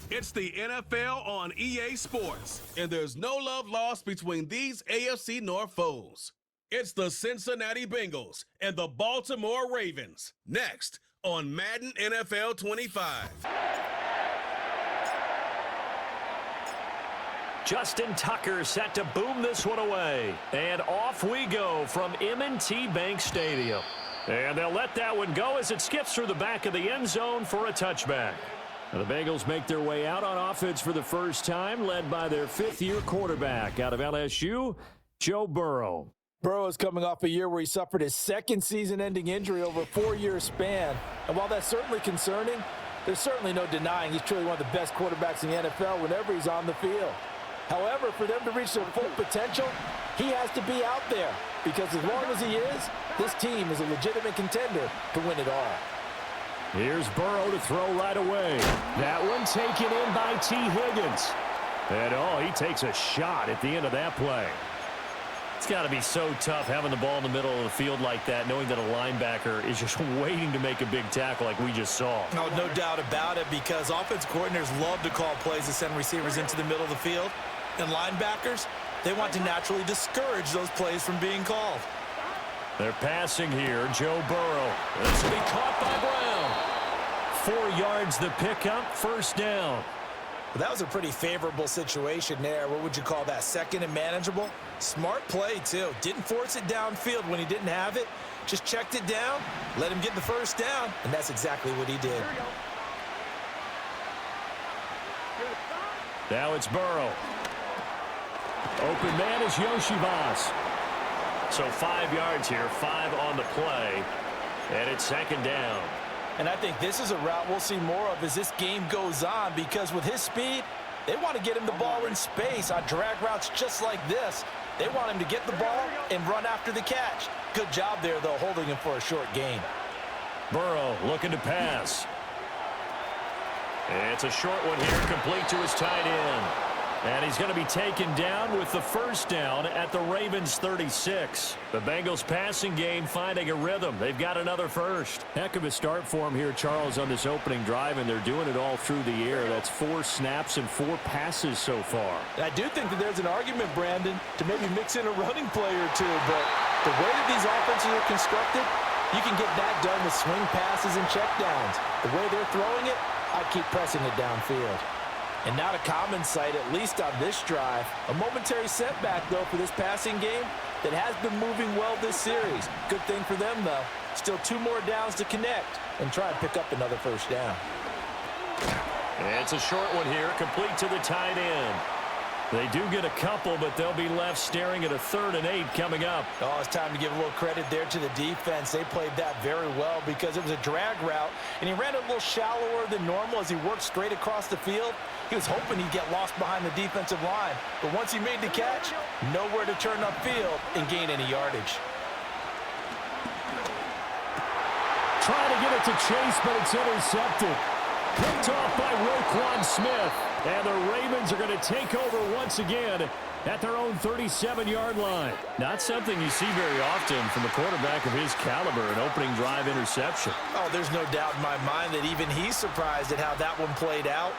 It's the NFL on EA Sports, and there's no love lost between these AFC North foes. It's the Cincinnati Bengals and the Baltimore Ravens. Next on Madden NFL 25. Justin Tucker set to boom this one away. And off we go from M&T Bank Stadium. And they'll let that one go as it skips through the back of the end zone for a touchback. Now the Bengals make their way out on offense for the first time, led by their fifth-year quarterback out of LSU, Joe Burrow. Burrow is coming off a year where he suffered his second season-ending injury over a 4-year span. And while that's certainly concerning, there's certainly no denying he's truly one of the best quarterbacks in the NFL whenever he's on the field. However, for them to reach their full potential, he has to be out there. Because as long as he is, this team is a legitimate contender to win it all. Here's Burrow to throw right away. That one taken in by T. Higgins. And he takes a shot at the end of that play. It's got to be so tough having the ball in the middle of the field like that, knowing that a linebacker is just waiting to make a big tackle like we just saw. Oh, no doubt about it, because offense coordinators love to call plays to send receivers into the middle of the field. And linebackers, they want to naturally discourage those plays from being called. They're passing here. Joe Burrow. This will be caught by Brown. 4 yards the pickup, first down. Well, that was a pretty favorable situation there. What would you call that? Second and manageable? Smart play, too. Didn't force it downfield when he didn't have it. Just checked it down, let him get the first down, and that's exactly what he did. Now it's Burrow. Open man is Yoshivas. So 5 yards here, 5 on the play, and it's second down. And I think this is a route we'll see more of as this game goes on, because with his speed, they want to get him the ball in space on drag routes just like this. They want him to get the ball and run after the catch. Good job there, though, holding him for a short gain. Burrow looking to pass. It's a short one here, complete to his tight end. And he's going to be taken down with the first down at the Ravens' 36. The Bengals passing game finding a rhythm. They've got another first. Heck of a start for him here, Charles, on this opening drive, and they're doing it all through the air. That's 4 snaps and 4 passes so far. And I do think that there's an argument, Brandon, to maybe mix in a running play or two, but the way that these offenses are constructed, you can get that done with swing passes and checkdowns. The way they're throwing it, I keep pressing it downfield. And not a common sight, at least on this drive. A momentary setback, though, for this passing game that has been moving well this series. Good thing for them, though. Still 2 more downs to connect and try and pick up another first down. It's a short one here, complete to the tight end. They do get a couple, but they'll be left staring at a 3rd and 8 coming up. Oh, it's time to give a little credit there to the defense. They played that very well because it was a drag route, and he ran a little shallower than normal as he worked straight across the field. He was hoping he'd get lost behind the defensive line, but once he made the catch, nowhere to turn upfield and gain any yardage. Trying to get it to Chase, but it's intercepted. Picked off by Roquan Smith. And the Ravens are going to take over once again at their own 37-yard line. Not something you see very often from a quarterback of his caliber, an opening drive interception. Oh, there's no doubt in my mind that even he's surprised at how that one played out.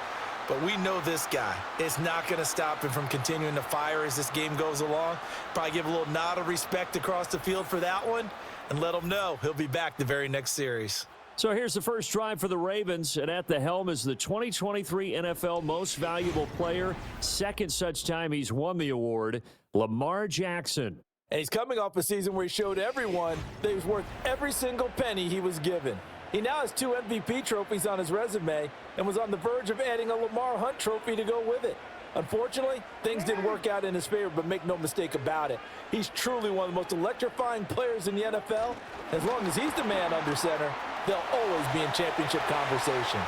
But we know this guy. It's not going to stop him from continuing to fire as this game goes along. Probably give a little nod of respect across the field for that one and let him know he'll be back the very next series. So here's the first drive for the Ravens, and at the helm is the 2023 NFL Most Valuable Player. Second such time he's won the award, Lamar Jackson. And he's coming off a season where he showed everyone that he was worth every single penny he was given. He now has 2 MVP trophies on his resume and was on the verge of adding a Lamar Hunt trophy to go with it. Unfortunately, things didn't work out in his favor, but make no mistake about it. He's truly one of the most electrifying players in the NFL. As long as he's the man under center, they'll always be in championship conversation.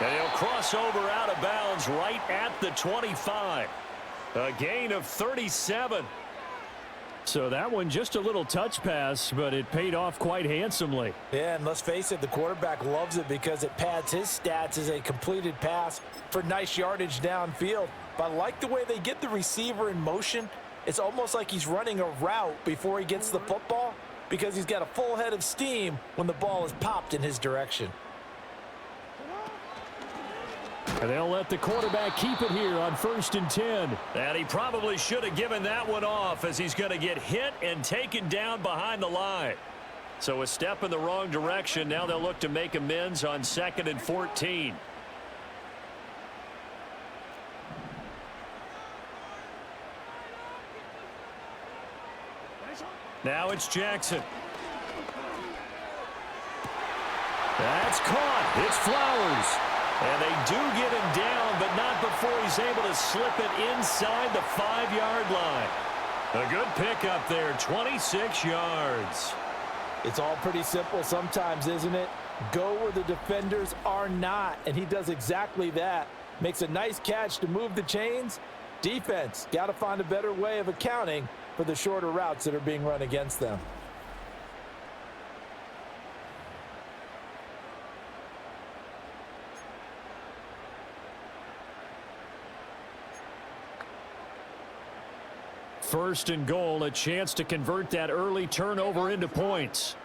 And he'll cross over out of bounds right at the 25. A gain of 37. So that one just a little touch pass, but it paid off quite handsomely. Yeah, and let's face it, the quarterback loves it because it pads his stats as a completed pass for nice yardage downfield. But I like the way they get the receiver in motion. It's almost like he's running a route before he gets the football because he's got a full head of steam when the ball is popped in his direction. And they'll let the quarterback keep it here on 1st and 10. And he probably should have given that one off, as he's going to get hit and taken down behind the line. So a step in the wrong direction. Now they'll look to make amends on 2nd and 14. Now it's Jackson. That's caught. It's Flowers. And they do get him down, but not before he's able to slip it inside the 5-yard line. A good pickup there, 26 yards. It's all pretty simple sometimes, isn't it? Go where the defenders are not, and he does exactly that. Makes a nice catch to move the chains. Defense, got to find a better way of accounting for the shorter routes that are being run against them. First and goal, a chance to convert that early turnover into points.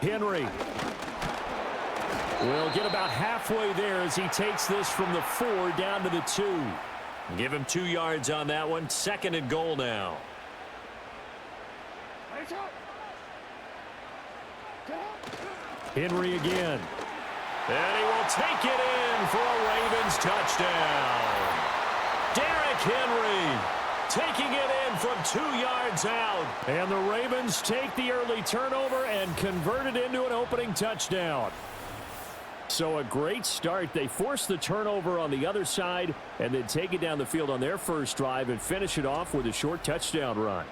Henry will get about halfway there as he takes this from the 4 down to the 2. Give him 2 yards on that one. 2nd and goal now. Henry again. And he will take it in for a Ravens touchdown. Derrick Henry taking it in from 2 yards out. And the Ravens take the early turnover and convert it into an opening touchdown. So a great start. They force the turnover on the other side and then take it down the field on their first drive and finish it off with a short touchdown run.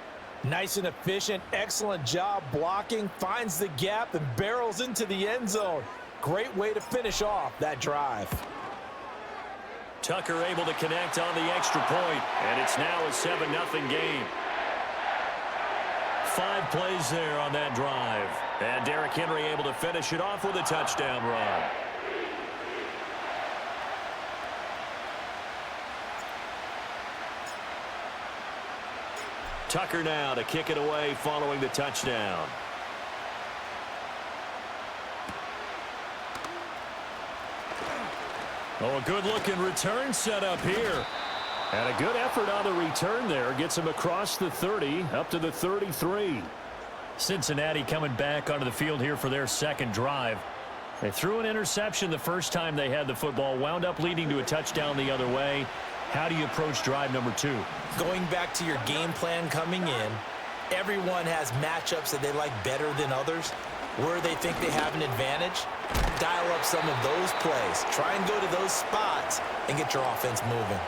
Nice and efficient. Excellent job blocking. Finds the gap and barrels into the end zone. Great way to finish off that drive. Tucker able to connect on the extra point, and it's now a 7-0 game. 5 plays there on that drive. And Derrick Henry able to finish it off with a touchdown run. Tucker now to kick it away following the touchdown. Oh, a good-looking return set up here. And a good effort on the return there. Gets him across the 30, up to the 33. Cincinnati coming back onto the field here for their second drive. They threw an interception the first time they had the football, wound up leading to a touchdown the other way. How do you approach drive number 2? Going back to your game plan coming in, everyone has matchups that they like better than others. Where they think they have an advantage, dial up some of those plays. Try and go to those spots and get your offense moving.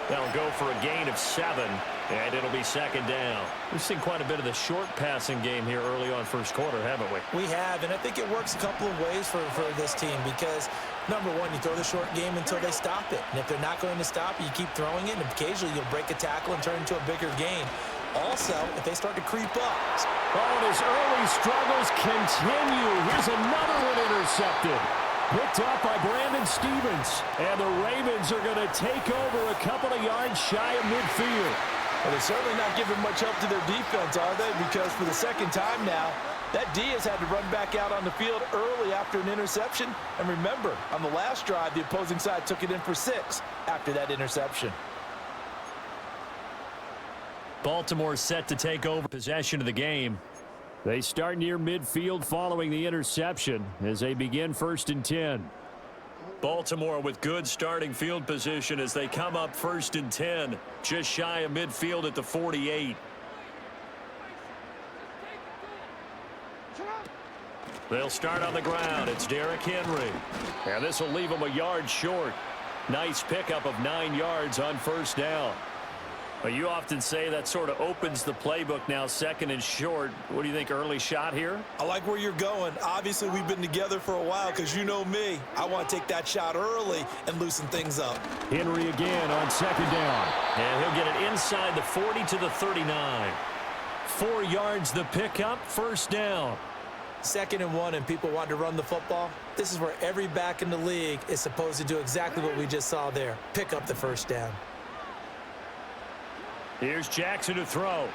They'll go for a gain of 7, and it'll be 2nd down. We've seen quite a bit of the short passing game here early on first quarter, haven't we? We have, and I think it works a couple of ways for this team because, number one, you throw the short game until they stop it. And if they're not going to stop it, you keep throwing it, and occasionally you'll break a tackle and turn it into a bigger gain. Also, if they start to creep up. Oh, and his early struggles continue. Here's another one intercepted. Picked up by Brandon Stevens. And the Ravens are going to take over a couple of yards shy of midfield. Well, they're certainly not giving much help to their defense, are they? Because for the second time now, that D has had to run back out on the field early after an interception. And remember, on the last drive, the opposing side took it in for 6 after that interception. Baltimore set to take over possession of the game. They start near midfield following the interception as they begin 1st and 10. Baltimore with good starting field position as they come up 1st and 10, just shy of midfield at the 48. They'll start on the ground. It's Derrick Henry. And this will leave them a yard short. Nice pickup of 9 yards on 1st down. Well, you often say that sort of opens the playbook now, 2nd and short. What do you think, early shot here? I like where you're going. Obviously, we've been together for a while because you know me. I want to take that shot early and loosen things up. Henry again on 2nd down. And he'll get it inside the 40 to the 39. 4 yards the pickup, 1st down. 2nd and 1 and people want to run the football. This is where every back in the league is supposed to do exactly what we just saw there. Pick up the 1st down. Here's Jackson to throw.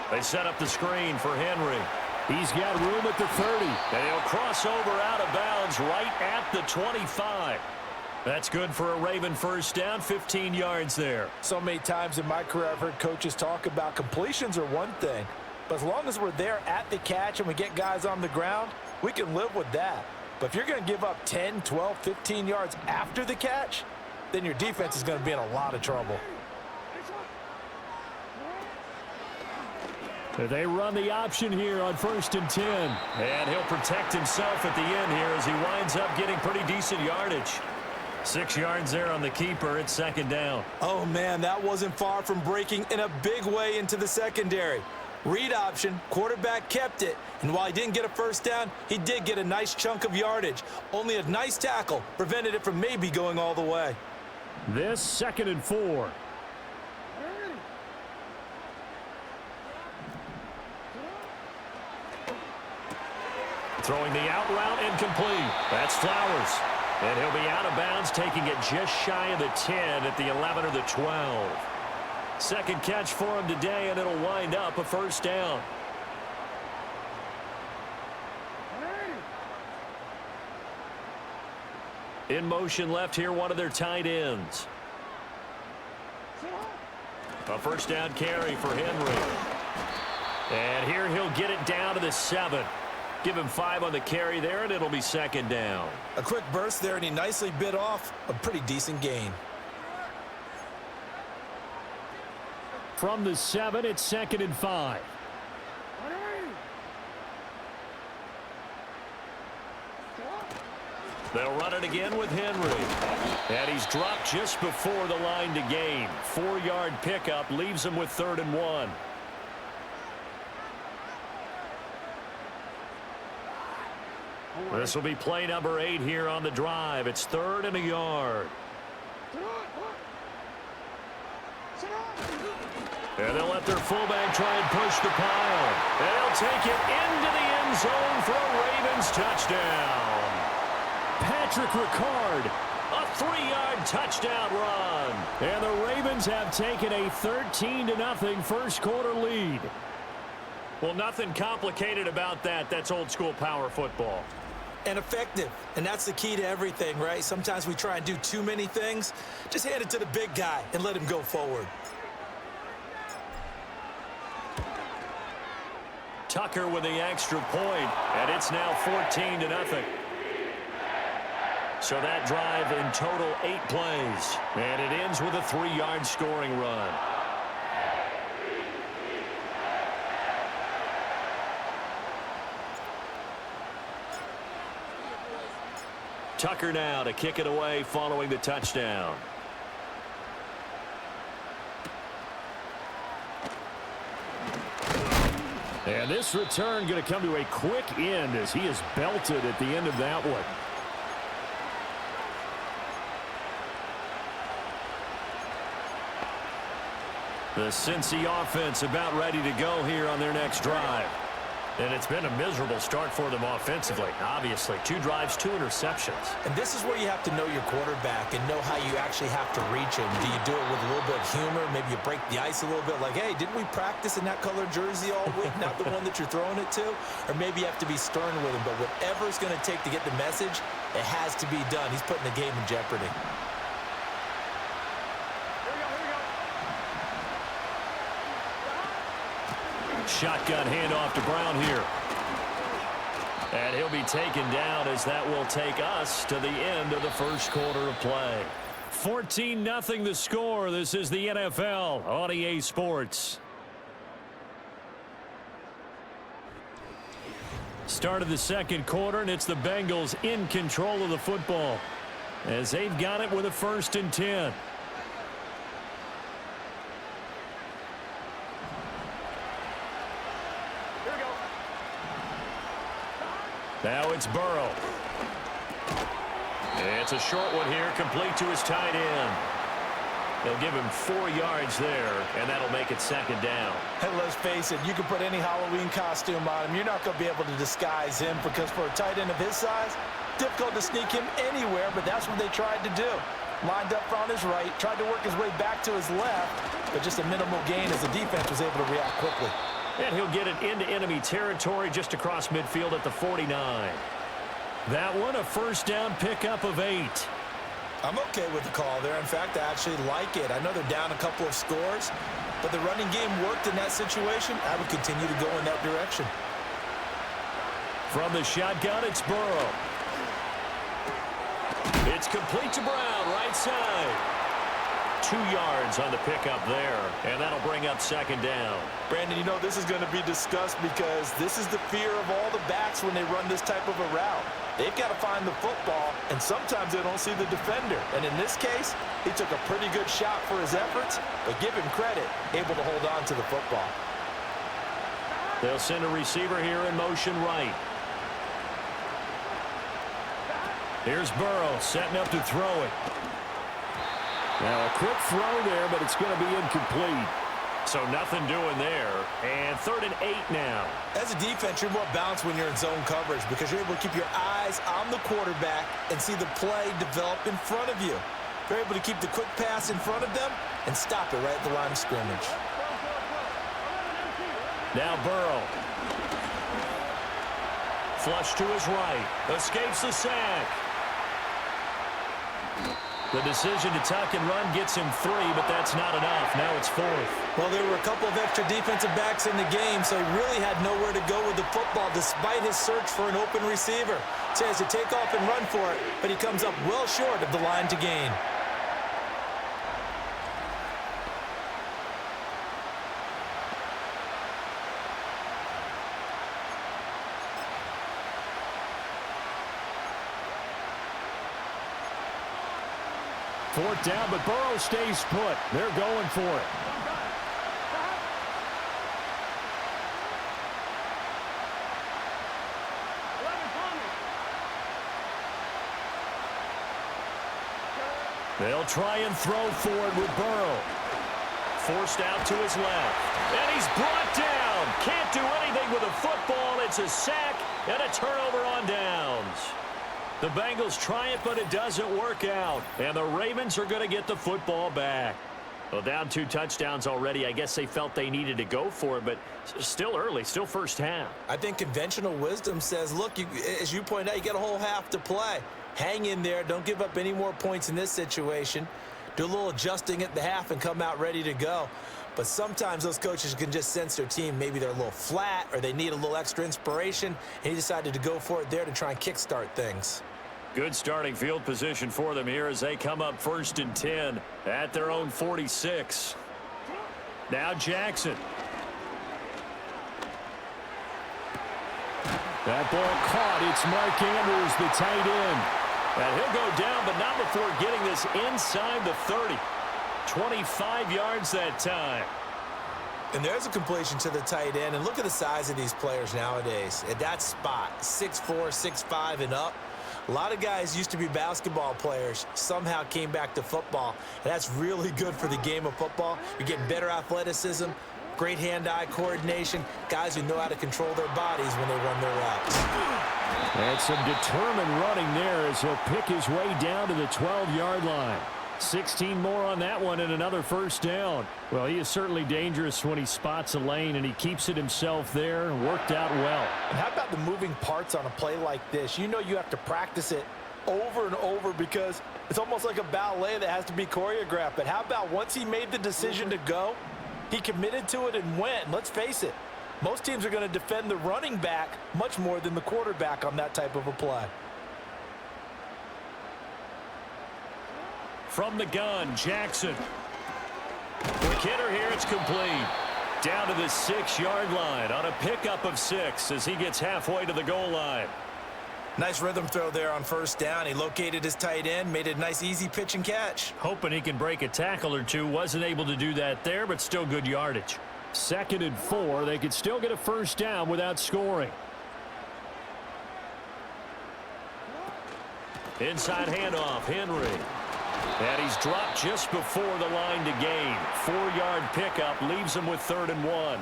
They set up the screen for Henry. He's got room at the 30. And he'll cross over out of bounds right at the 25. That's good for a Raven first down, 15 yards there. So many times in my career I've heard coaches talk about completions are one thing, but as long as we're there at the catch and we get guys on the ground, we can live with that. But if you're going to give up 10, 12, 15 yards after the catch, then your defense is going to be in a lot of trouble. They run the option here on 1st and 10. And he'll protect himself at the end here as he winds up getting pretty decent yardage. 6 yards there on the keeper. It's 2nd down. Oh, man, that wasn't far from breaking in a big way into the secondary. Read option, quarterback kept it, and while he didn't get a first down, he did get a nice chunk of yardage. Only a nice tackle prevented it from maybe going all the way. This 2nd and 4. Throwing the out route incomplete. That's Flowers. And he'll be out of bounds, taking it just shy of the 10 at the 11 or the 12. Second catch for him today, and it'll wind up a first down. In motion left here, one of their tight ends. A first down carry for Henry. And here he'll get it down to the 7. Give him 5 on the carry there, and it'll be 2nd down. A quick burst there, and he nicely bit off a pretty decent gain. From the 7, it's 2nd and 5. They'll run it again with Henry. And he's dropped just before the line to gain. 4-yard pickup leaves him with 3rd and 1. This will be play number 8 here on the drive. It's 3rd and a yard. And they'll let their fullback try and push the pile. And they'll take it into the end zone for a Ravens touchdown. Patrick Ricard, a 3-yard touchdown run. And the Ravens have taken a 13-0 first quarter lead. Well, nothing complicated about that. That's old school power football. And effective. And that's the key to everything, right? Sometimes we try and do too many things. Just hand it to the big guy and let him go forward. Tucker with the extra point, and it's now 14-0. So that drive in total 8 plays, and it ends with a 3-yard scoring run. Tucker now to kick it away following the touchdown. And this return going to come to a quick end as he is belted at the end of that one. The Cincy offense about ready to go here on their next drive. And it's been a miserable start for them offensively. Obviously, 2 drives, 2 interceptions. And this is where you have to know your quarterback and know how you actually have to reach him. Do you do it with a little bit of humor? Maybe you break the ice a little bit like, hey, didn't we practice in that color jersey all week? Not the one that you're throwing it to? Or maybe you have to be stern with him. But whatever it's going to take to get the message, it has to be done. He's putting the game in jeopardy. Shotgun handoff to Brown here. And he'll be taken down as that will take us to the end of the first quarter of play. 14-0 the score. This is the NFL on EA Sports. Start of the second quarter, and it's the Bengals in control of the football as they've got it with a 1st and 10. Now it's Burrow. It's a short one here, complete to his tight end. They'll give him 4 yards there, and that'll make it 2nd down. And let's face it, you can put any Halloween costume on him. You're not going to be able to disguise him because for a tight end of his size, difficult to sneak him anywhere, but that's what they tried to do. Lined up on his right, tried to work his way back to his left, but just a minimal gain as the defense was able to react quickly. And he'll get it into enemy territory just across midfield at the 49. That one, a first down pickup of 8. I'm okay with the call there. In fact, I actually like it. I know they're down a couple of scores, but the running game worked in that situation. I would continue to go in that direction. From the shotgun, it's Burrow. It's complete to Brown, right side. 2 yards on the pickup there, and that'll bring up second down. Brandon, you know this is going to be discussed because this is the fear of all the backs when they run this type of a route. They've got to find the football, and sometimes they don't see the defender. And in this case, he took a pretty good shot for his efforts, but give him credit, able to hold on to the football. They'll send a receiver here in motion right. Here's Burrow setting up to throw it. Now a quick throw there, but it's going to be incomplete. So nothing doing there. And 3rd and 8 now. As a defense, you're more balanced when you're in zone coverage because you're able to keep your eyes on the quarterback and see the play develop in front of you. You're able to keep the quick pass in front of them and stop it right at the line of scrimmage. Now Burrow. Flush to his right. Escapes the sack. The decision to tuck and run gets him 3, but that's not enough. Now it's 4th. Well, there were a couple of extra defensive backs in the game, so he really had nowhere to go with the football despite his search for an open receiver. So he has to take off and run for it, but he comes up well short of the line to gain. Fourth down, but Burrow stays put. They're going for it. They'll try and throw for it with Burrow. Forced out to his left. And he's brought down. Can't do anything with a football. It's a sack and a turnover on downs. The Bengals try it, but it doesn't work out. And the Ravens are going to get the football back. Well, down 2 touchdowns already. I guess they felt they needed to go for it, but still early, still first half. I think conventional wisdom says, look, as you point out, you got a whole half to play. Hang in there. Don't give up any more points in this situation. Do a little adjusting at the half and come out ready to go. But sometimes those coaches can just sense their team. Maybe they're a little flat or they need a little extra inspiration, and he decided to go for it there to try and kickstart things. Good starting field position for them here as they come up 1st and 10 at their own 46. Now Jackson. That ball caught. It's Mark Andrews, the tight end. And he'll go down, but not before getting this inside the 30. 25 yards that time. And there's a completion to the tight end. And look at the size of these players nowadays. At that spot, 6'4", 6'5", and up. A lot of guys used to be basketball players, somehow came back to football. And that's really good for the game of football. You're getting better athleticism, great hand-eye coordination, guys who know how to control their bodies when they run their routes. And some determined running there as he'll pick his way down to the 12-yard line. 16 more on that one and another first down. Well, he is certainly dangerous when he spots a lane, and he keeps it himself there. Worked out well. And how about the moving parts on a play like this? You know you have to practice it over and over because it's almost like a ballet that has to be choreographed. But how about once he made the decision to go, he committed to it and went. And let's face it, most teams are going to defend the running back much more than the quarterback on that type of a play. From the gun, Jackson. Quick hitter here, it's complete. Down to the 6-yard line on a pickup of 6 as he gets halfway to the goal line. Nice rhythm throw there on first down. He located his tight end, made it a nice easy pitch and catch. Hoping he can break a tackle or two. Wasn't able to do that there, but still good yardage. 2nd and 4. They could still get a first down without scoring. Inside handoff, Henry. And he's dropped just before the line to gain. 4-yard pickup leaves him with 3rd and 1.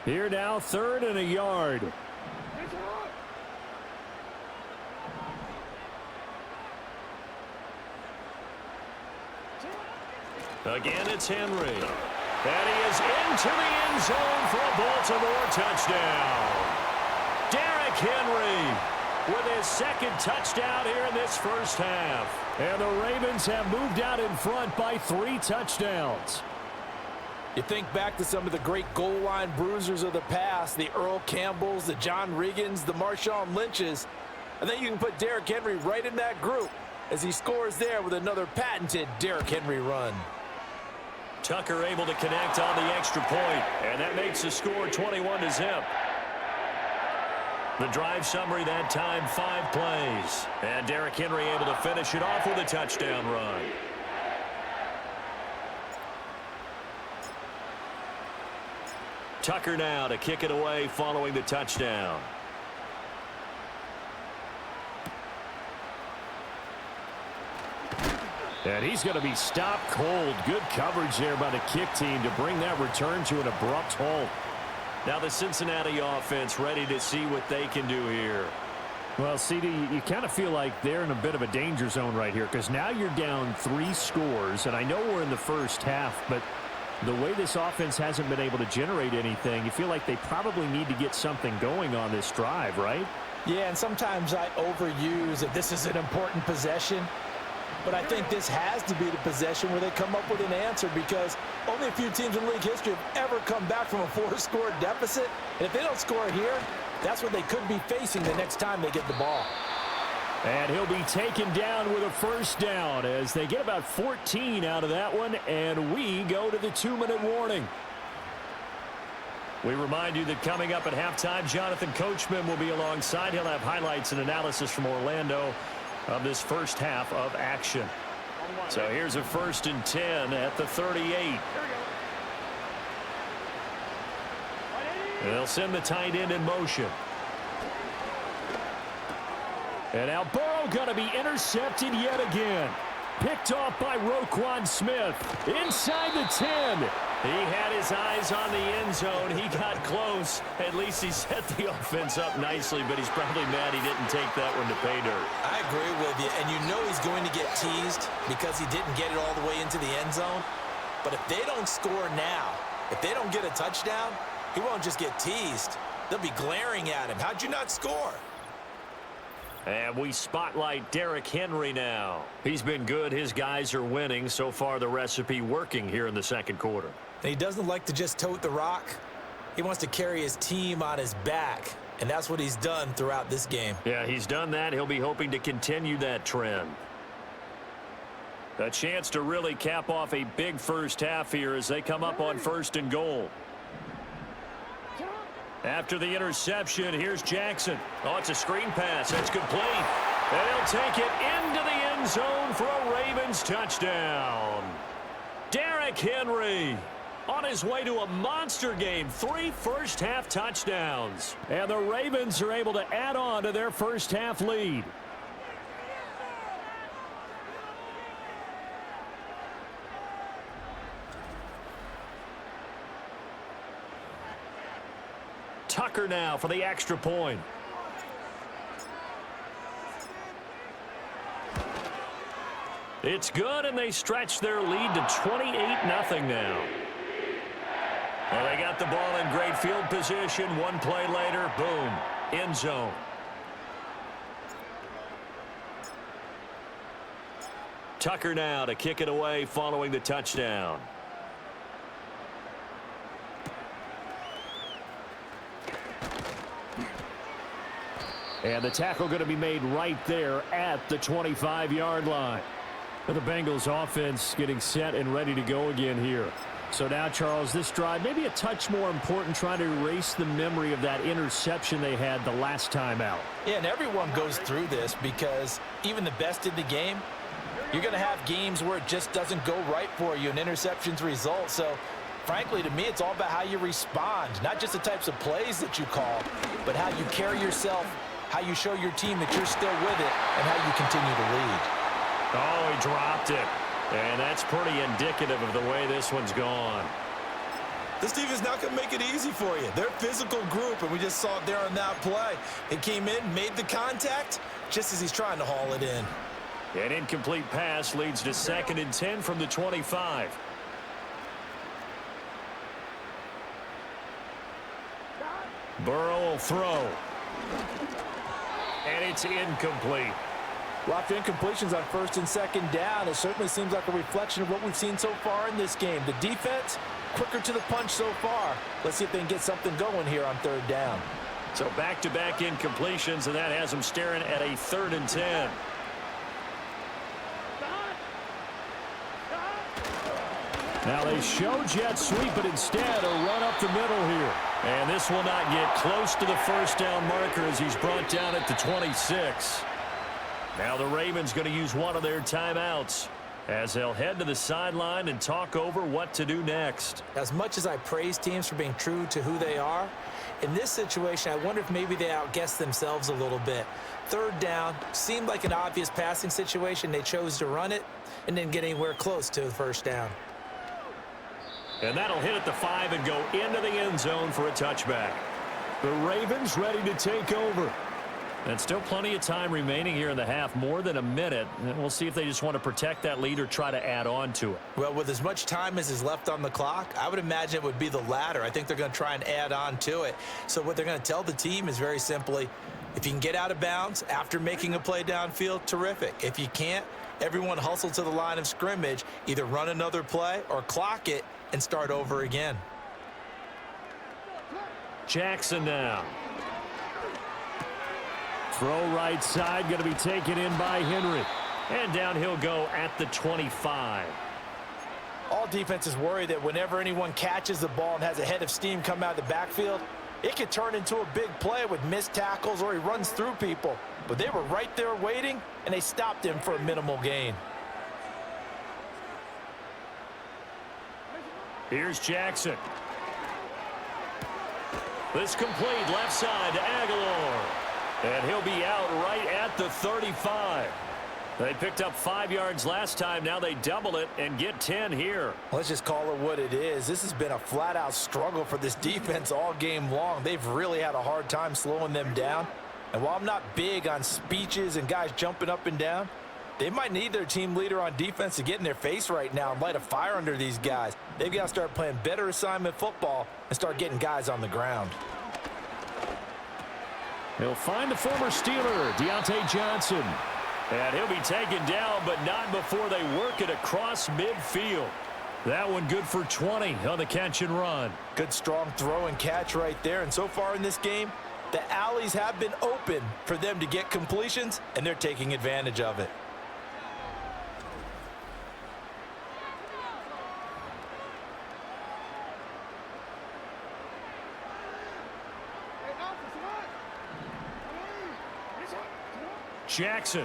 Here now, 3rd and a yard. Again, it's Henry. And he is into the end zone for a Baltimore touchdown. Derrick Henry with his second touchdown here in this first half. And the Ravens have moved out in front by 3 touchdowns. You think back to some of the great goal line bruisers of the past, the Earl Campbells, the John Riggins, the Marshawn Lynches. I think you can put Derrick Henry right in that group as he scores there with another patented Derrick Henry run. Tucker able to connect on the extra point, and that makes the score 21-0. The drive summary that time, 5 plays. And Derrick Henry able to finish it off with a touchdown run. Tucker now to kick it away following the touchdown. And he's going to be stopped cold. Good coverage there by the kick team to bring that return to an abrupt halt. Now the Cincinnati offense ready to see what they can do here. Well, CD, you kind of feel like they're in a bit of a danger zone right here because now you're down 3 scores, and I know we're in the first half, but the way this offense hasn't been able to generate anything, you feel like they probably need to get something going on this drive, right? Yeah, and sometimes I overuse that this is an important possession. But I think this has to be the possession where they come up with an answer because only a few teams in league history have ever come back from a 4-score deficit. And if they don't score here, that's what they could be facing the next time they get the ball. And he'll be taken down with a first down as they get about 14 out of that one, and we go to the 2-minute warning. We remind you that coming up at halftime, Jonathan Coachman will be alongside. He'll have highlights and analysis from Orlando of this first half of action. So here's a 1st and 10 at the 38. And they'll send the tight end in motion. And now Burrow going to be intercepted yet again. Picked off by Roquan Smith. Inside the 10. He had his eyes on the end zone. He got close. At least he set the offense up nicely, but he's probably mad he didn't take that one to pay dirt. I agree with you, and you know he's going to get teased because he didn't get it all the way into the end zone. But if they don't score now, if they don't get a touchdown, he won't just get teased. They'll be glaring at him. How'd you not score? And we spotlight Derrick Henry now. He's been good. His guys are winning. So far, the recipe working here in the second quarter. And he doesn't like to just tote the rock. He wants to carry his team on his back, and that's what he's done throughout this game. Yeah, he's done that. He'll be hoping to continue that trend. A chance to really cap off a big first half here as they come up on 1st and goal. After the interception, here's Jackson. Oh, it's a screen pass. That's complete. And he'll take it into the end zone for a Ravens touchdown. Derrick Henry on his way to a monster game. 3 first-half touchdowns. And the Ravens are able to add on to their first-half lead. Tucker now for the extra point. It's good, and they stretch their lead to 28-0 now. Well, they got the ball in great field position. One play later, boom, end zone. Tucker now to kick it away following the touchdown. And the tackle going to be made right there at the 25-yard line. The Bengals offense getting set and ready to go again here. So now, Charles, this drive maybe a touch more important, trying to erase the memory of that interception they had the last time out. Yeah, and everyone goes through this because even the best in the game, you're going to have games where it just doesn't go right for you and interceptions result. So, frankly, to me, it's all about how you respond, not just the types of plays that you call, but how you carry yourself, how you show your team that you're still with it, and how you continue to lead. Oh, he dropped it. And that's pretty indicative of the way this one's gone. This defense not going to make it easy for you. They're a physical group, and we just saw it there on that play. It came in, made the contact, just as he's trying to haul it in. An incomplete pass leads to 2nd and 10 from the 25. Burrow will throw. And it's incomplete. Lots of incompletions on 1st and 2nd down. It certainly seems like a reflection of what we've seen so far in this game. The defense, quicker to the punch so far. Let's see if they can get something going here on 3rd down. So back-to-back incompletions, and that has them staring at a 3rd and 10. Now they show jet sweep, but instead a run up the middle here. And this will not get close to the 1st down marker as he's brought down at the 26. Now the Ravens going to use one of their timeouts as they'll head to the sideline and talk over what to do next. As much as I praise teams for being true to who they are, in this situation, I wonder if maybe they outguessed themselves a little bit. 3rd down seemed like an obvious passing situation. They chose to run it and didn't get anywhere close to the 1st down. And that'll hit at the 5 and go into the end zone for a touchback. The Ravens ready to take over. And still plenty of time remaining here in the half, more than a minute. And we'll see if they just want to protect that lead or try to add on to it. Well, with as much time as is left on the clock, I would imagine it would be the latter. I think they're going to try and add on to it. So what they're going to tell the team is very simply, if you can get out of bounds after making a play downfield, terrific. If you can't, everyone hustle to the line of scrimmage, either run another play or clock it and start over again. Jackson now. Throw right side, going to be taken in by Henry. And down he'll go at the 25. All defenses worry that whenever anyone catches the ball and has a head of steam come out of the backfield, it could turn into a big play with missed tackles or he runs through people. But they were right there waiting, and they stopped him for a minimal gain. Here's Jackson. This complete left side to Aguilar. And he'll be out right at the 35. They picked up 5 yards last time. Now they double it and get 10 here. Let's just call it what it is. This has been a flat-out struggle for this defense all game long. They've really had a hard time slowing them down. And while I'm not big on speeches and guys jumping up and down, they might need their team leader on defense to get in their face right now and light a fire under these guys. They've got to start playing better assignment football and start getting guys on the ground. He'll find the former Steeler, Deontay Johnson. And he'll be taken down, but not before they work it across midfield. That one good for 20 on the catch and run. Good strong throw and catch right there. And so far in this game, the alleys have been open for them to get completions, and they're taking advantage of it. Jackson.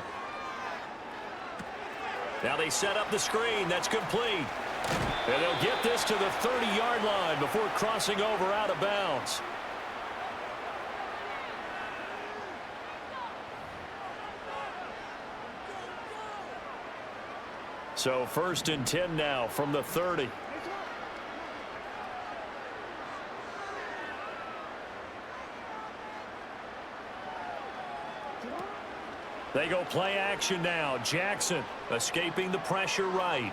Now they set up the screen. That's complete. And they'll get this to the 30-yard line before crossing over out of bounds. So 1st and 10 now from the 30. They go play action now. Jackson escaping the pressure right.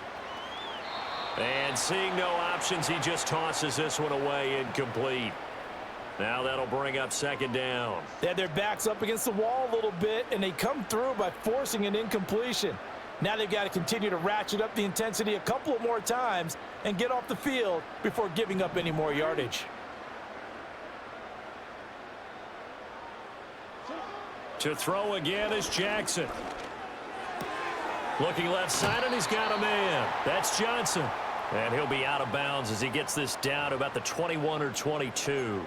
And seeing no options, he just tosses this one away, incomplete. Now that'll bring up 2nd down. They had their backs up against the wall a little bit, and they come through by forcing an incompletion. Now they've got to continue to ratchet up the intensity a couple of more times and get off the field before giving up any more yardage. To throw again is Jackson. Looking left side, and he's got a man. That's Johnson. And he'll be out of bounds as he gets this down to about the 21 or 22.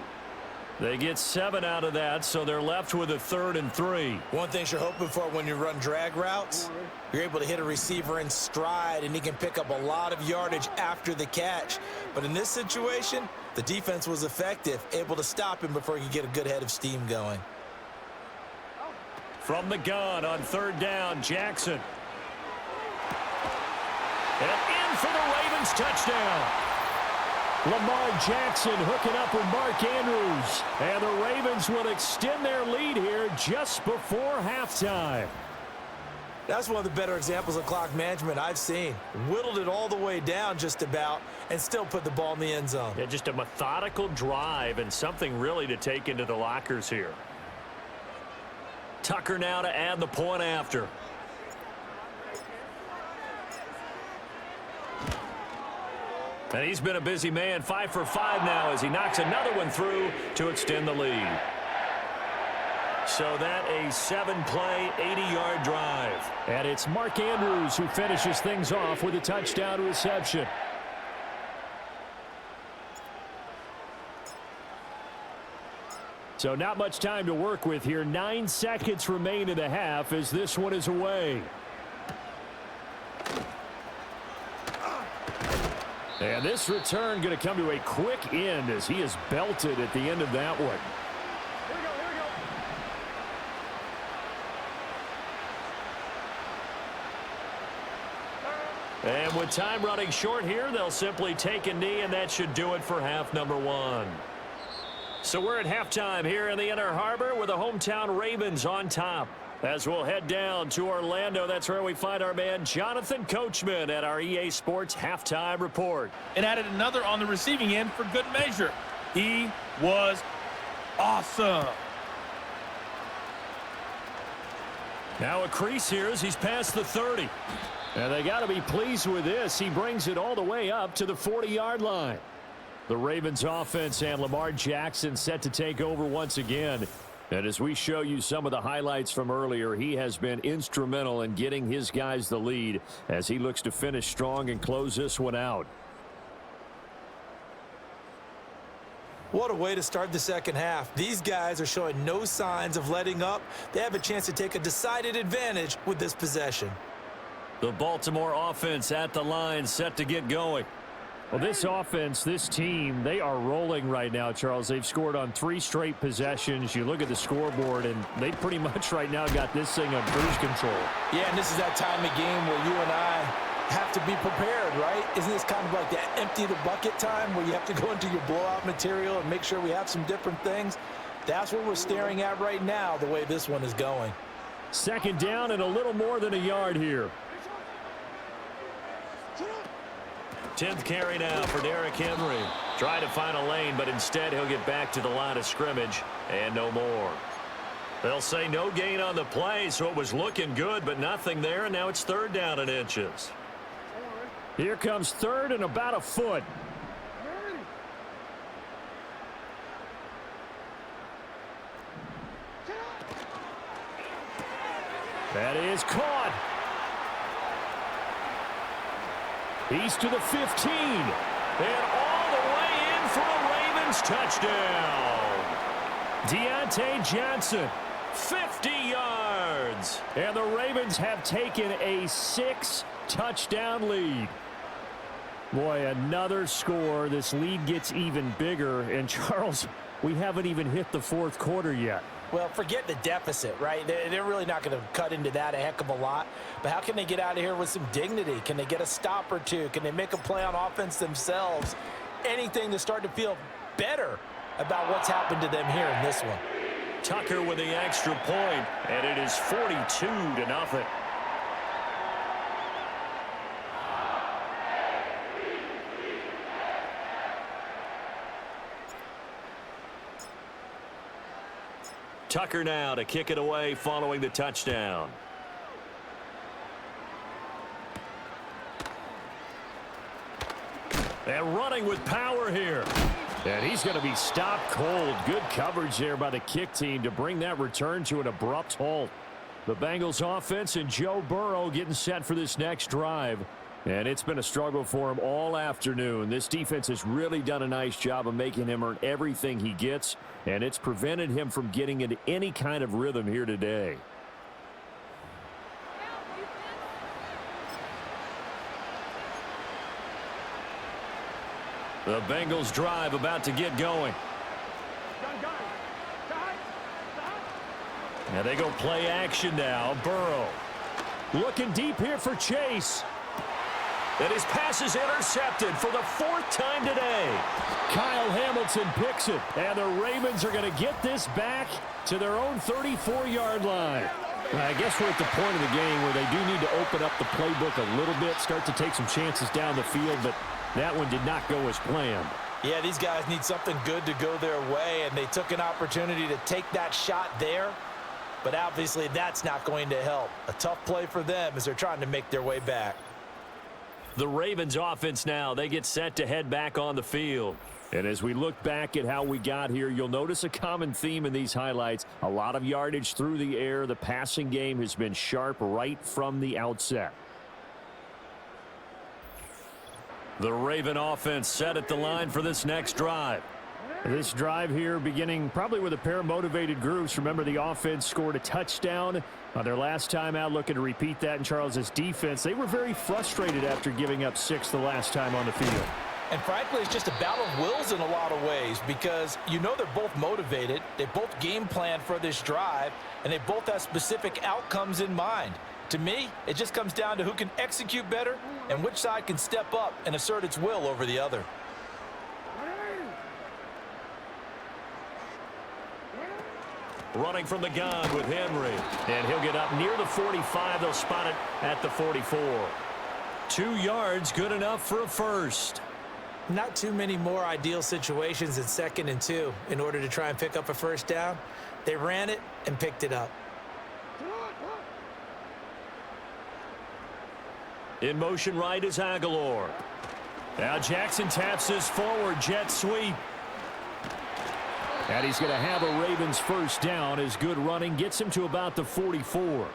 They get 7 out of that, so they're left with a 3rd and 3. One thing you're hoping for when you run drag routes, you're able to hit a receiver in stride, and he can pick up a lot of yardage after the catch. But in this situation, the defense was effective, able to stop him before he could get a good head of steam going. From the gun on 3rd down, Jackson. And in for the Ravens touchdown. Lamar Jackson hooking up with Mark Andrews. And the Ravens will extend their lead here just before halftime. That's one of the better examples of clock management I've seen. Whittled it all the way down just about and still put the ball in the end zone. Yeah, just a methodical drive and something really to take into the lockers here. Tucker now to add the point after. And he's been a busy man, 5 for 5 now as he knocks another one through to extend the lead. So that a 7-play, 80-yard drive. And it's Mark Andrews who finishes things off with a touchdown reception. So not much time to work with here. 9 seconds remain in the half as this one is away. And this return going to come to a quick end as he is belted at the end of that one. And with time running short here, they'll simply take a knee, and that should do it for half number 1. So we're at halftime here in the Inner Harbor with the hometown Ravens on top. As we'll head down to Orlando, that's where we find our man Jonathan Coachman at our EA Sports Halftime Report. And added another on the receiving end for good measure. He was awesome. Now a crease here as he's past the 30. And they got to be pleased with this. He brings it all the way up to the 40-yard line. The Ravens offense and Lamar Jackson set to take over once again. And as we show you some of the highlights from earlier, he has been instrumental in getting his guys the lead as he looks to finish strong and close this one out. What a way to start the second half. These guys are showing no signs of letting up. They have a chance to take a decided advantage with this possession. The Baltimore offense at the line set to get going. Well, this offense, this team, they are rolling right now, Charles. They've scored on 3 straight possessions. You look at the scoreboard, and they pretty much right now got this thing on cruise control. Yeah, and this is that time of game where you and I have to be prepared, right? Isn't this kind of like that empty the bucket time where you have to go into your blowout material and make sure we have some different things? That's what we're staring at right now, the way this one is going. Second down and a little more than a yard here. 10th carry now for Derrick Henry. Trying to find a lane, but instead he'll get back to the line of scrimmage and no more. They'll say no gain on the play, so it was looking good, but nothing there, and now it's 3rd down and inches. Here comes 3rd and about a foot. That is caught. He's to the 15. And all the way in for a Ravens touchdown. Deontay Johnson, 50 yards. And the Ravens have taken a 6-touchdown lead. Boy, another score. This lead gets even bigger. And, Charles, we haven't even hit the 4th quarter yet. Well, forget the deficit, right? They're really not going to cut into that a heck of a lot. But how can they get out of here with some dignity? Can they get a stop or two? Can they make a play on offense themselves? Anything to start to feel better about what's happened to them here in this one. Tucker with the extra point, and it is 42-0. Tucker now to kick it away following the touchdown. And running with power here. And he's going to be stopped cold. Good coverage there by the kick team to bring that return to an abrupt halt. The Bengals offense and Joe Burrow getting set for this next drive. And it's been a struggle for him all afternoon. This defense has really done a nice job of making him earn everything he gets, and it's prevented him from getting into any kind of rhythm here today. The Bengals drive about to get going. Now they go play action now. Burrow looking deep here for Chase. And his pass is intercepted for the 4th time today. Kyle Hamilton picks it, and the Ravens are going to get this back to their own 34-yard line. I guess we're at the point of the game where they do need to open up the playbook a little bit, start to take some chances down the field, but that one did not go as planned. Yeah, these guys need something good to go their way, and they took an opportunity to take that shot there, but obviously that's not going to help. A tough play for them as they're trying to make their way back. The Ravens offense now, they get set to head back on the field. And as we look back at how we got here, you'll notice a common theme in these highlights. A lot of yardage through the air. The passing game has been sharp right from the outset. The Raven offense set at the line for this next drive. This drive here beginning probably with a pair of motivated groups. Remember, the offense scored a touchdown on their last time out, looking to repeat that in Charles's defense. They were very frustrated after giving up 6 the last time on the field. And frankly, it's just a battle of wills in a lot of ways because you know they're both motivated, they both game plan for this drive, and they both have specific outcomes in mind. To me, it just comes down to who can execute better and which side can step up and assert its will over the other. Running from the gun with Henry. And he'll get up near the 45. They'll spot it at the 44. 2 yards, good enough for a first. Not too many more ideal situations in 2nd and 2 in order to try and pick up a first down. They ran it and picked it up. In motion right is Aguilar. Now Jackson taps this forward jet sweep. And he's going to have a Ravens first down as good running gets him to about the 44.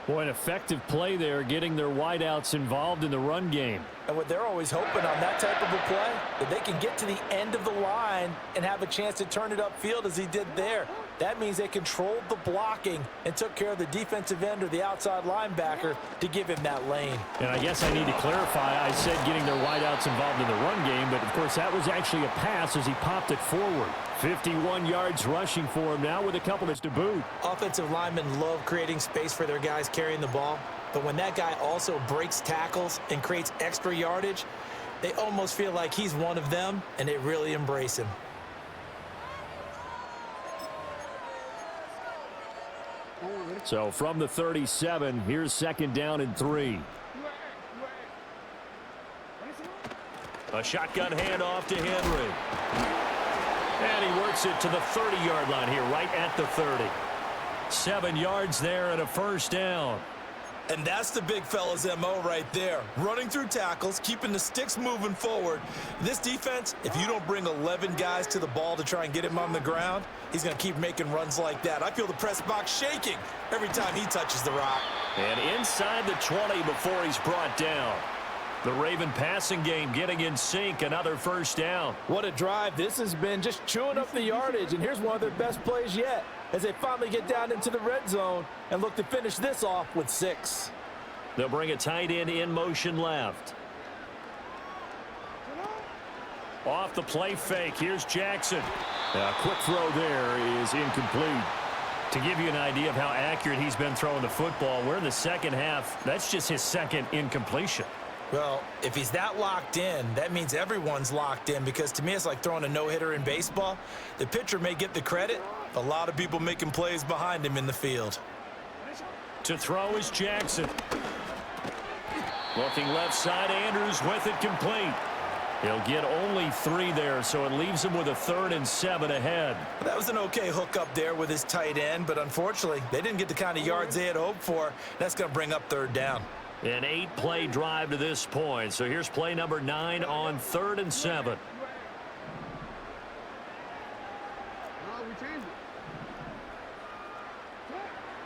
Boy, an effective play there, getting their wideouts involved in the run game. And what they're always hoping on that type of a play, that they can get to the end of the line and have a chance to turn it upfield as he did there. That means they controlled the blocking and took care of the defensive end or the outside linebacker to give him that lane. And I guess I need to clarify, I said getting their wideouts involved in the run game, but of course that was actually a pass as he popped it forward. 51 yards rushing for him now with a couple to boot. Offensive linemen love creating space for their guys carrying the ball, but when that guy also breaks tackles and creates extra yardage, they almost feel like he's one of them, and they really embrace him. So from the 37, here's 2nd down and 3. A shotgun handoff to Henry. And he works it to the 30-yard line here, right at the 30. 7 yards there and a first down. And that's the big fella's MO right there. Running through tackles, keeping the sticks moving forward. This defense, if you don't bring 11 guys to the ball to try and get him on the ground, he's going to keep making runs like that. I feel the press box shaking every time he touches the rock. And inside the 20 before he's brought down. The Raven passing game getting in sync, another first down. What a drive. This has been just chewing up the yardage, and here's one of their best plays yet as they finally get down into the red zone and look to finish this off with 6. They'll bring a tight end in motion left. Off the play fake, here's Jackson. A quick throw there is incomplete. To give you an idea of how accurate he's been throwing the football, we're in the second half. That's just his 2nd incompletion. Well, if he's that locked in, that means everyone's locked in because to me it's like throwing a no-hitter in baseball. The pitcher may get the credit, a lot of people making plays behind him in the field. To throw is Jackson. Looking left side, Andrews with it complete. He'll get only 3 there, so it leaves him with a 3rd and 7 ahead. That was an okay hook up there with his tight end, but unfortunately, they didn't get the kind of yards they had hoped for. That's going to bring up 3rd down. An 8-play drive to this point. So here's play number 9 on 3rd and 7.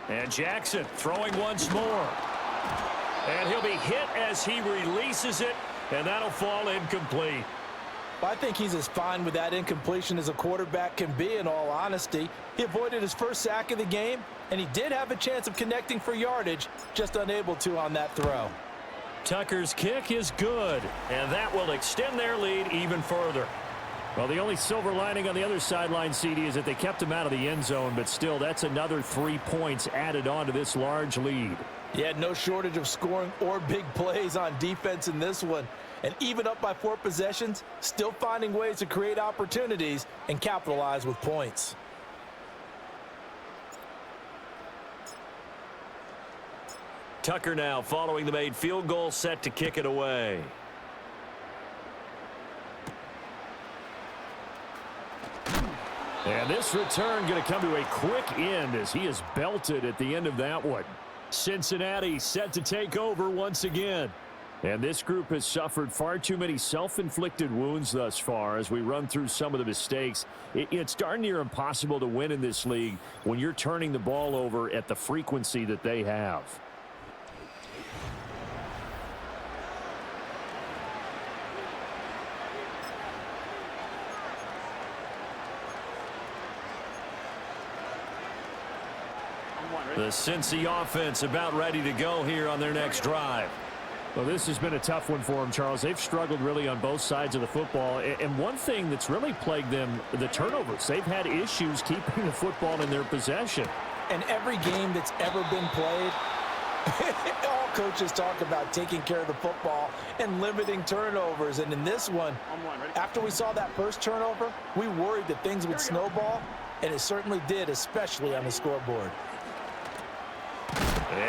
And Jackson throwing once more. And he'll be hit as he releases it, and that'll fall incomplete. I think he's as fine with that incompletion as a quarterback can be, in all honesty. He avoided his first sack of the game, and he did have a chance of connecting for yardage, just unable to on that throw. Tucker's kick is good, and that will extend their lead even further. Well, the only silver lining on the other sideline, CD, is that they kept him out of the end zone, but still, that's another 3 points added on to this large lead. He had no shortage of scoring or big plays on defense in this one. And even up by 4 possessions, still finding ways to create opportunities and capitalize with points. Tucker now following the made field goal, set to kick it away. And this return going to come to a quick end as he is belted at the end of that one. Cincinnati set to take over once again. And this group has suffered far too many self-inflicted wounds thus far as we run through some of the mistakes. It's darn near impossible to win in this league when you're turning the ball over at the frequency that they have. The Cincy offense about ready to go here on their next drive. Well, this has been a tough one for them, Charles. They've struggled really on both sides of the football. And one thing that's really plagued them, the turnovers. They've had issues keeping the football in their possession. And every game that's ever been played, all coaches talk about taking care of the football and limiting turnovers. And in this one, after we saw that first turnover, we worried that things would snowball, and it certainly did, especially on the scoreboard.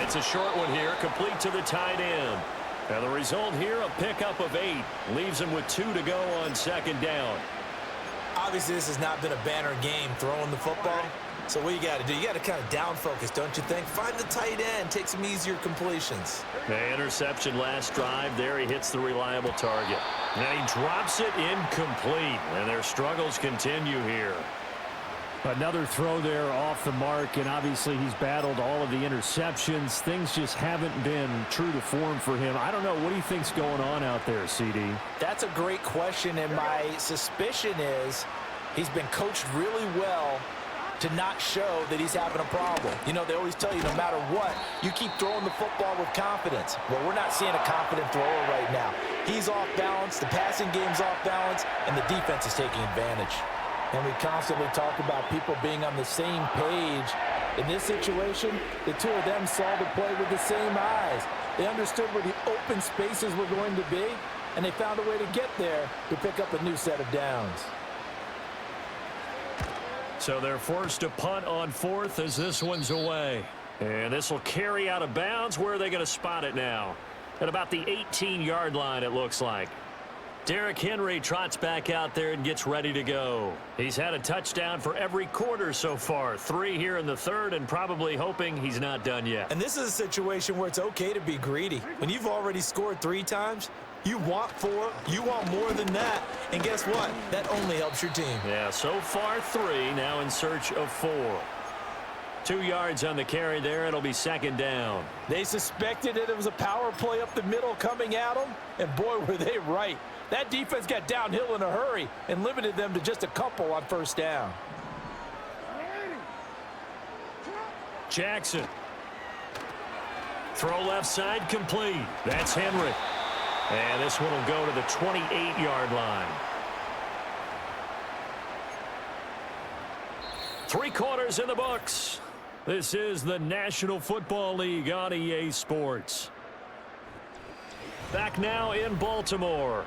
It's a short one here, complete to the tight end. And the result here, a pickup of 8. Leaves him with 2 to go on second down. Obviously, this has not been a banner game throwing the football. So what you got to do, you got to kind of down focus, don't you think? Find the tight end, take some easier completions. The interception last drive. There he hits the reliable target. And he drops it incomplete. And their struggles continue here. Another throw there off the mark, and obviously he's battled all of the interceptions. Things just haven't been true to form for him. I don't know. What do you think's going on out there, CD? That's a great question, and my suspicion is he's been coached really well to not show that he's having a problem. You know, they always tell you no matter what, you keep throwing the football with confidence. Well, we're not seeing a confident thrower right now. He's off balance, the passing game's off balance, and the defense is taking advantage. And we constantly talk about people being on the same page. In this situation, the two of them saw the play with the same eyes. They understood where the open spaces were going to be, and they found a way to get there to pick up a new set of downs. So they're forced to punt on 4th as this one's away. And this will carry out of bounds. Where are they going to spot it now? At about the 18-yard line, it looks like. Derrick Henry trots back out there and gets ready to go. He's had a touchdown for every quarter so far. 3 here in the third, and probably hoping he's not done yet. And this is a situation where it's okay to be greedy. When you've already scored 3 times, you want 4, you want more than that. And guess what? That only helps your team. Yeah, so far 3, now in search of 4. 2 yards on the carry there. It'll be second down. They suspected it was a power play up the middle coming at them, and boy, were they right. That defense got downhill in a hurry and limited them to just a couple on first down. Jackson. Throw left side complete. That's Henry. And this one will go to the 28-yard line. 3 quarters in the books. This is the National Football League on EA Sports. Back now in Baltimore.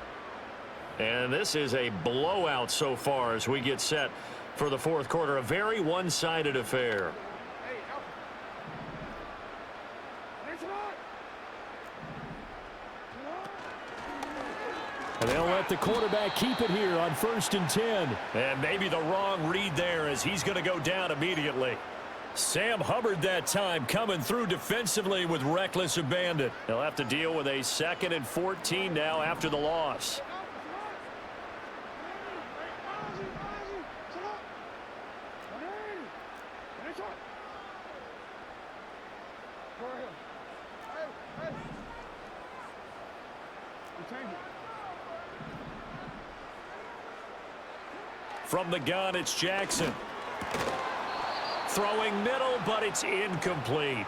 And this is a blowout so far as we get set for the 4th quarter. A very one-sided affair. And they'll let the quarterback keep it here on 1st and 10. And maybe the wrong read there as he's going to go down immediately. Sam Hubbard that time coming through defensively with reckless abandon. They'll have to deal with a 2nd and 14 now after the loss. From the gun, it's Jackson. Throwing middle, but it's incomplete.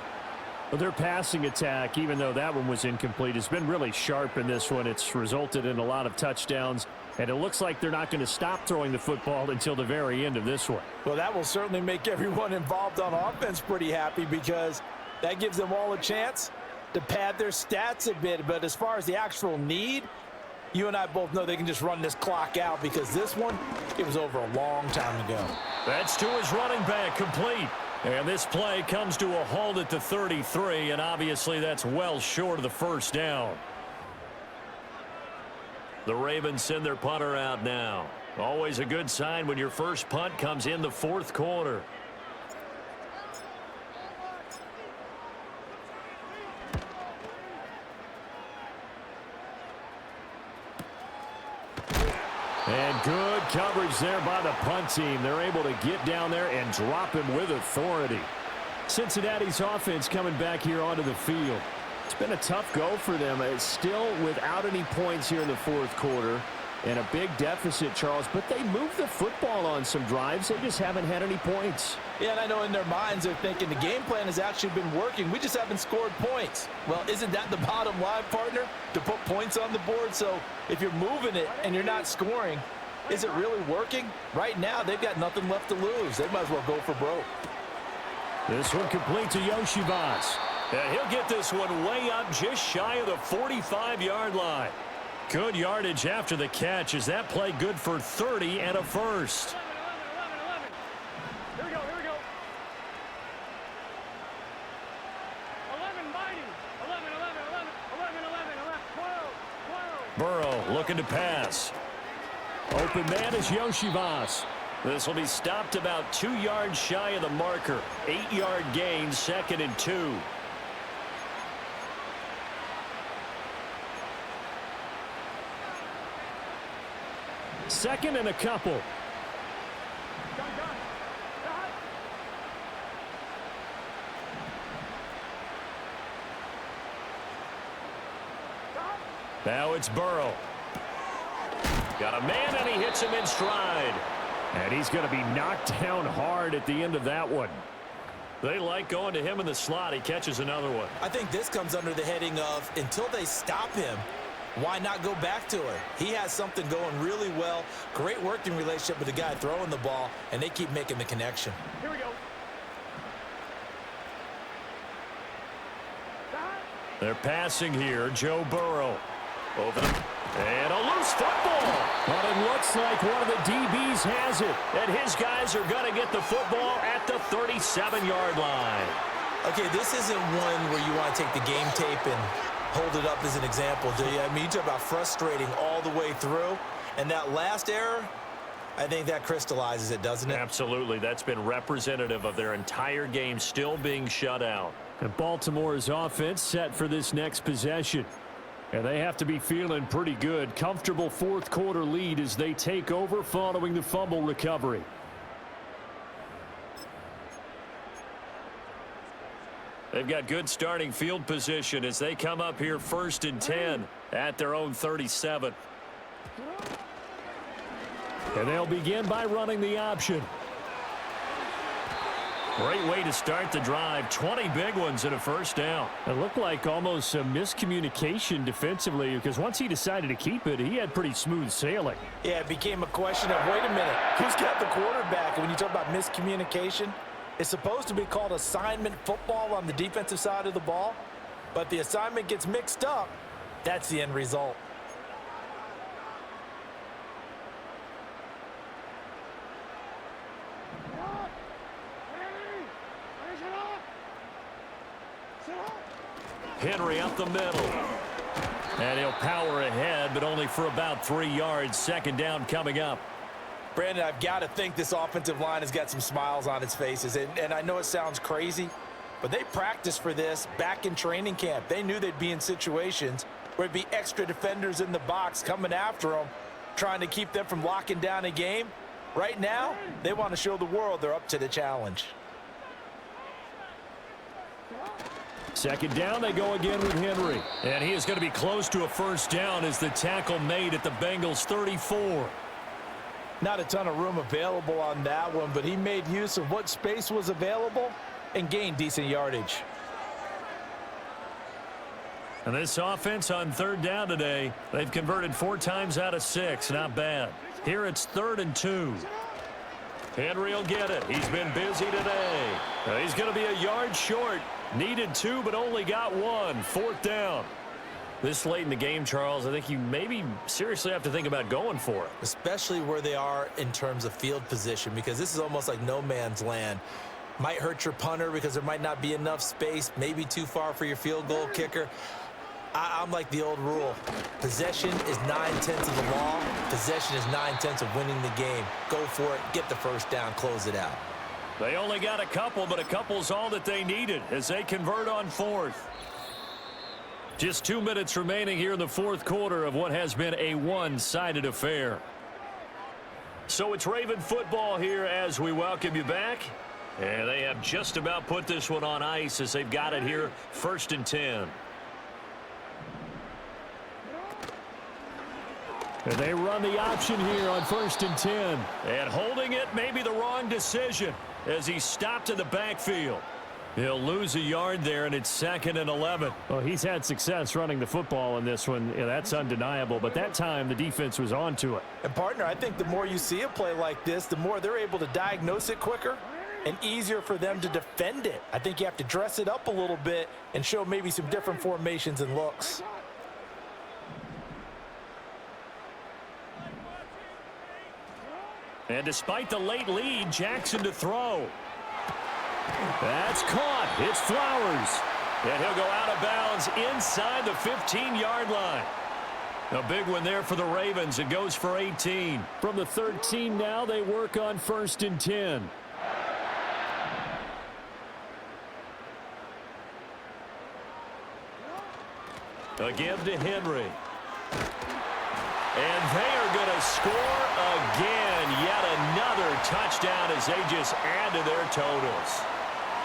Well, their passing attack, even though that one was incomplete, has been really sharp in this one. It's resulted in a lot of touchdowns, and it looks like they're not going to stop throwing the football until the very end of this one. Well, that will certainly make everyone involved on offense pretty happy because that gives them all a chance to pad their stats a bit. But as far as the actual need, you and I both know they can just run this clock out because this one, it was over a long time ago. That's to his running back, complete. And this play comes to a halt at the 33, and obviously that's well short of the first down. The Ravens send their punter out now. Always a good sign when your first punt comes in the fourth quarter. And good coverage there by the punt team. They're able to get down there and drop him with authority. Cincinnati's offense coming back here onto the field. It's been a tough go for them. It's still without any points here in the fourth quarter and a big deficit, Charles. But they moved the football on some drives. They just haven't had any points. Yeah, and I know in their minds they're thinking the game plan has actually been working. We just haven't scored points. Well, isn't that the bottom line, partner? To put points on the board? So if you're moving it and you're not scoring, is it really working? Right now, they've got nothing left to lose. They might as well go for broke. This one complete to Yoshivas. And he'll get this one way up just shy of the 45-yard line. Good yardage after the catch. Is that play good for 30 and a first? Here we go. 11 biting. 11, 12. Burrow looking to pass. Open man is Yoshivas. This will be stopped about 2 yards shy of the marker. 8-yard gain, 2nd and 2. Second and a couple. Now it's Burrow. Got a man, and he hits him in stride. And he's going to be knocked down hard at the end of that one. They like going to him in the slot. He catches another one. I think this comes under the heading of until they stop him, why not go back to it? He has something going really well. Great working relationship with the guy throwing the ball, and they keep making the connection. Here we go. They're passing here. Joe Burrow. Over the... And a loose football. But it looks like one of the DBs has it. And his guys are going to get the football at the 37-yard line. Okay, this isn't one where you want to take the game tape and hold it up as an example, do you? I mean, you talk about frustrating all the way through. And that last error, I think that crystallizes it, doesn't it? Absolutely. That's been representative of their entire game still being shut out. And Baltimore's offense set for this next possession. And they have to be feeling pretty good. Comfortable fourth quarter lead as they take over following the fumble recovery. They've got good starting field position as they come up here 1st and 10 at their own 37. And they'll begin by running the option. Great way to start the drive. 20 big ones and a first down. It looked like almost some miscommunication defensively because once he decided to keep it, he had pretty smooth sailing. Yeah, it became a question of, wait a minute, who's got the quarterback? And when you talk about miscommunication, it's supposed to be called assignment football on the defensive side of the ball, but the assignment gets mixed up. That's the end result. Henry up the middle. And he'll power ahead, but only for about 3 yards. 2nd down coming up. Brandon, I've got to think this offensive line has got some smiles on its faces. And I know it sounds crazy, but they practiced for this back in training camp. They knew they'd be in situations where it'd be extra defenders in the box coming after them, trying to keep them from locking down a game. Right now, they want to show the world they're up to the challenge. 2nd down, they go again with Henry. And he is going to be close to a first down as the tackle made at the Bengals 34. Not a ton of room available on that one, but he made use of what space was available and gained decent yardage. And this offense on 3rd down today, they've converted 4 times out of 6. Not bad. Here it's 3rd and 2. Henry will get it. He's been busy today. He's going to be a yard short. Needed 2, but only got 1. 4th down. This late in the game, Charles, I think you maybe seriously have to think about going for it. Especially where they are in terms of field position, because this is almost like no man's land. Might hurt your punter because there might not be enough space, maybe too far for your field goal kicker. I'm like the old rule. Possession is 9/10 of the law. Possession is 9/10 of winning the game. Go for it. Get the first down. Close it out. They only got a couple, but a couple's all that they needed as they convert on fourth. Just 2 minutes remaining here in the fourth quarter of what has been a one-sided affair. So it's Raven football here as we welcome you back. And they have just about put this one on ice as they've got it here, 1st and 10. And they run the option here on 1st and 10. And holding it may be the wrong decision as he stopped in the backfield. He'll lose a yard there, and it's 2nd and 11. Well, he's had success running the football in this one. Yeah, that's undeniable. But that time, the defense was onto it. And, partner, I think the more you see a play like this, the more they're able to diagnose it quicker and easier for them to defend it. I think you have to dress it up a little bit and show maybe some different formations and looks. And despite the late lead, Jackson to throw. That's caught. It's Flowers. And he'll go out of bounds inside the 15-yard line. A big one there for the Ravens. It goes for 18. From the 13 now, they work on 1st and 10. A give to Henry. And they are going to score again. Yet another touchdown as they just add to their totals.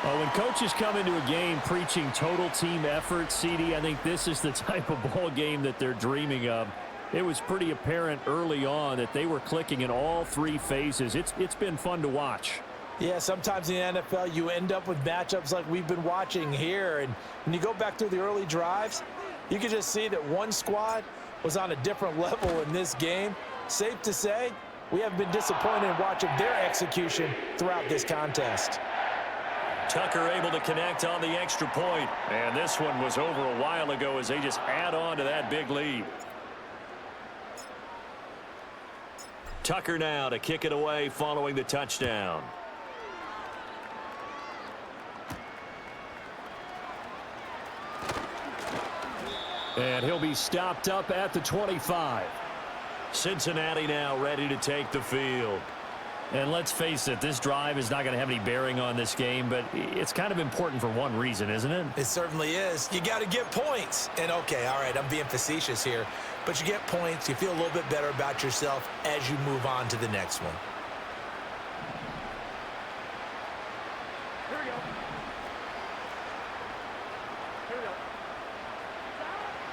Well, when coaches come into a game preaching total team effort, CD, I think this is the type of ball game that they're dreaming of. It was pretty apparent early on that they were clicking in all three phases. It's been fun to watch. Yeah, sometimes in the NFL you end up with matchups like we've been watching here. And when you go back through the early drives, you can just see that one squad was on a different level in this game. Safe to say, we have been disappointed in watching their execution throughout this contest. Tucker able to connect on the extra point. And this one was over a while ago as they just add on to that big lead. Tucker now to kick it away following the touchdown. And he'll be stopped up at the 25. Cincinnati now ready to take the field. And let's face it, this drive is not going to have any bearing on this game, but it's kind of important for one reason, isn't it? It certainly is. You got to get points. And, okay, all right, I'm being facetious here, but you get points. You feel a little bit better about yourself as you move on to the next one. Here we go. Here we go.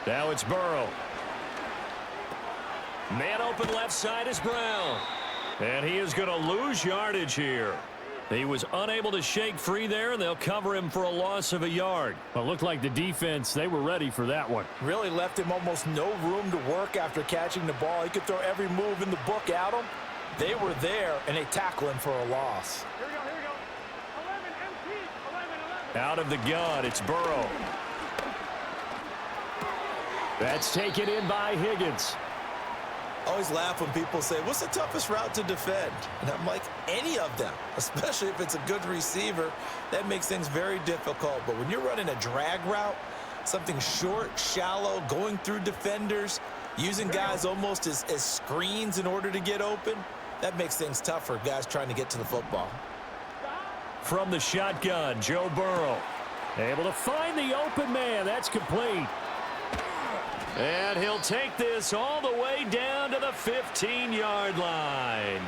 Now it's Burrow. Man open left side is Brown. And he is going to lose yardage here. He was unable to shake free there, and they'll cover him for a loss of a yard. Well, it looked like the defense, they were ready for that one. Really left him almost no room to work after catching the ball. He could throw every move in the book at him. They were there, and they tackle him for a loss. Here we go. Here we go. 11 MP. 11. Out of the gun, it's Burrow. That's taken in by Higgins. I always laugh when people say, what's the toughest route to defend? And I'm like, any of them, especially if it's a good receiver. That makes things very difficult. But when you're running a drag route, something short, shallow, going through defenders, using guys almost as screens in order to get open, that makes things tough for guys trying to get to the football. From the shotgun, Joe Burrow. Able to find the open man. That's complete. And he'll take this all the way down to the 15-yard line.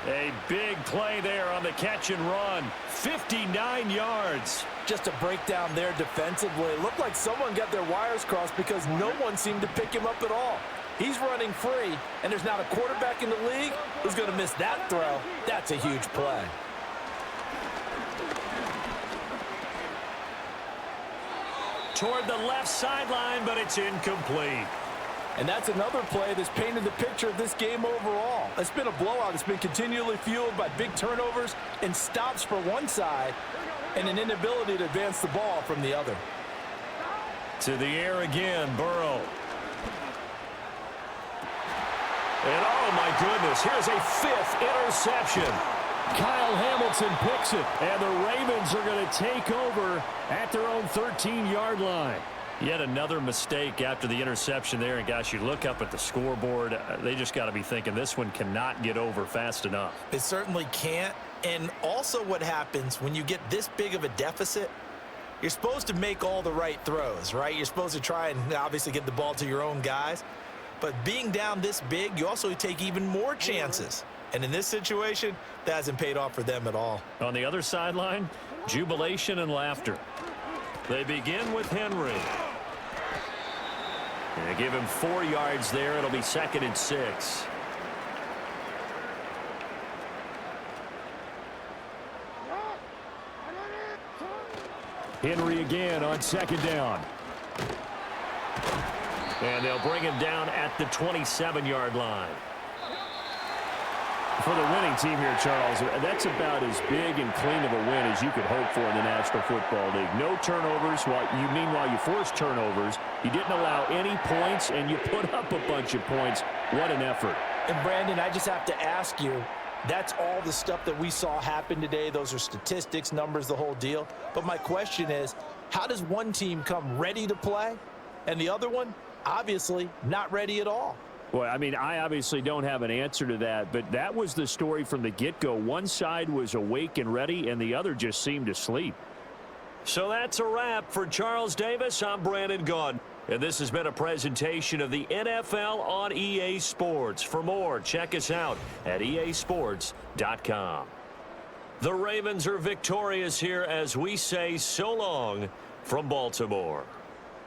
A big play there on the catch and run. 59 yards. Just a breakdown there defensively. It looked like someone got their wires crossed because no one seemed to pick him up at all. He's running free, and there's not a quarterback in the league who's going to miss that throw. That's a huge play. Toward the left sideline, but it's incomplete. And that's another play that's painted the picture of this game overall. It's been a blowout. It's been continually fueled by big turnovers and stops for one side and an inability to advance the ball from the other. To the air again, Burrow. And oh my goodness, here's a 5th interception. Kyle Hamilton picks it, and the Ravens are going to take over at their own 13-yard line. Yet another mistake after the interception there, and gosh, you look up at the scoreboard, they just got to be thinking this one cannot get over fast enough. It certainly can't. And also what happens when you get this big of a deficit, you're supposed to make all the right throws, right? You're supposed to try and obviously get the ball to your own guys. But being down this big, you also take even more chances. And in this situation, that hasn't paid off for them at all. On the other sideline, jubilation and laughter. They begin with Henry. And they give him 4 yards there. It'll be 2nd and 6. Henry again on 2nd down. And they'll bring him down at the 27-yard line. For the winning team here, Charles, that's about as big and clean of a win as you could hope for in the National Football League. No turnovers. Meanwhile, you forced turnovers. You didn't allow any points, and you put up a bunch of points. What an effort. And, Brandon, I just have to ask you, that's all the stuff that we saw happen today. Those are statistics, numbers, the whole deal. But my question is, how does one team come ready to play, and the other one, obviously, not ready at all? Well, I mean, I obviously don't have an answer to that, but that was the story from the get-go. One side was awake and ready, and the other just seemed to sleep. So that's a wrap for Charles Davis. I'm Brandon Gaudin. And this has been a presentation of the NFL on EA Sports. For more, check us out at easports.com. The Ravens are victorious here as we say so long from Baltimore.